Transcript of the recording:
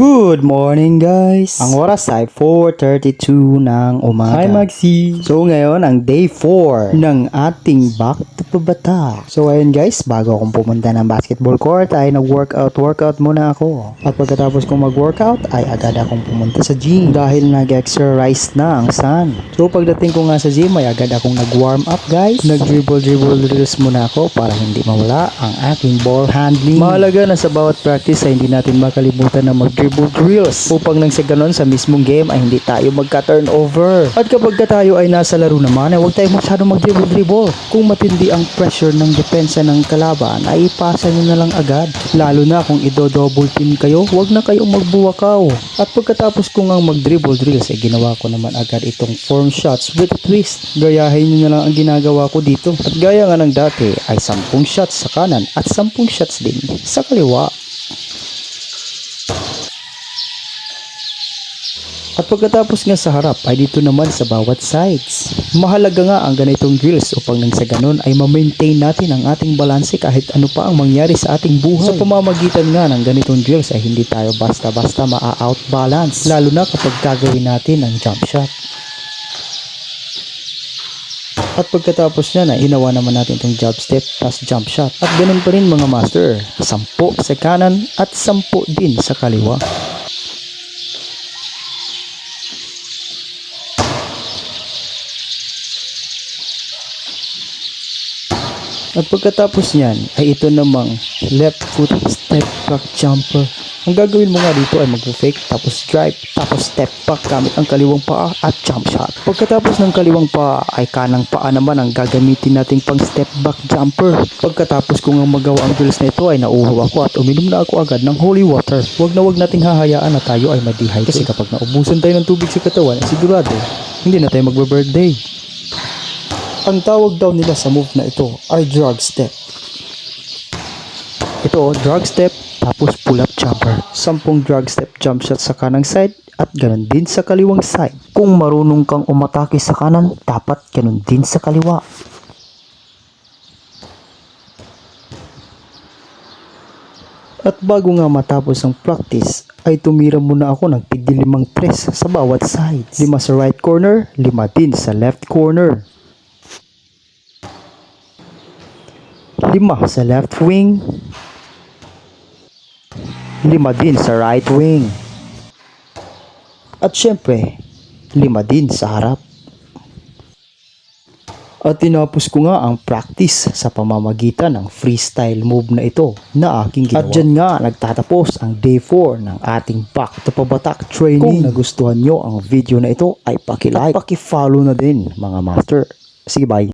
Good morning guys! Ang oras ay 4:32 ng umaga. Hi Maxi! So ngayon ang day 4 ng ating Back to Pabata. So ayun guys, bago akong pumunta ng basketball court ay nag-workout muna ako. At pagkatapos kong mag-workout ay agad akong pumunta sa gym dahil nag-exercise na ang sun. So pagdating ko nga sa gym ay agad akong nag-warm up guys. Nag-dribble drills muna ako para hindi mawala ang aking ball handling. Mahalaga na sa bawat practice ay hindi natin makalimutan na mag-dribble drills upang nang sa ganon sa mismong game ay hindi tayo magka-turnover. At kapag tayo ay nasa laro naman ay huwag tayo masyadong mag-dribble. Kung matindi ang pressure ng depensa ng kalaban ay ipasa nyo na lang agad. Lalo na kung ido-double team kayo, huwag na kayong magbuwakaw. At pagkatapos ko ngang mag-dribble drills ay ginawa ko naman agad itong form shots with a twist. Gayahin nyo na lang ang ginagawa ko dito. At gaya nga ng dati ay 10 shots sa kanan at 10 shots din sa kaliwa. At pagkatapos nga sa harap ay dito naman sa bawat sides. Mahalaga nga ang ganitong drills upang nang sa ganon ay ma-maintain natin ang ating balanse kahit ano pa ang mangyari sa ating buhay. Sa pamamagitan nga ng ganitong drills ay hindi tayo basta-basta ma-outbalance, lalo na kapag gagawin natin ang jump shot. At pagkatapos niya na inawa naman natin itong jab step plus jump shot. At ganun pa rin mga master, 10 sa kanan at 10 din sa kaliwa. At pagkatapos niyan ay ito namang left foot step back jumper. Ang gagawin mo nga dito ay mag-fake tapos drive tapos step back gamit ang kaliwang paa at jump shot. Pagkatapos ng kaliwang paa ay kanang paa naman ang gagamitin nating pang step back jumper. Pagkatapos ko nga magawa ang drills na ito ay nauuhaw ako at uminom na ako agad ng holy water. Huwag nating hahayaan na tayo ay ma-dehydrate kasi kapag naubusan tayo ng tubig sa katawan ay sigurado hindi na tayo magbe-birthday. Ang tawag daw nila sa move na ito ay drag step. Ito, drag step tapos pull up jumper. 10 drag step jump shot sa kanang side at ganun din sa kaliwang side. Kung marunong kang umatake sa kanan, dapat ganun din sa kaliwa. At bago nga matapos ang practice, ay tumira muna ako ng tig-5 press sa bawat side. 5 sa right corner, 5 din sa left corner. 5 sa left wing, 5 din sa right wing. At syempre, 5 din sa harap. At tinapos ko nga ang practice sa pamamagitan ng freestyle move na ito na aking ginawa. At dyan nga nagtatapos ang day 4 ng ating Back to Pabatak training. Kung nagustuhan nyo ang video na ito ay paki-like at paki-follow na din mga master. Sige, bye!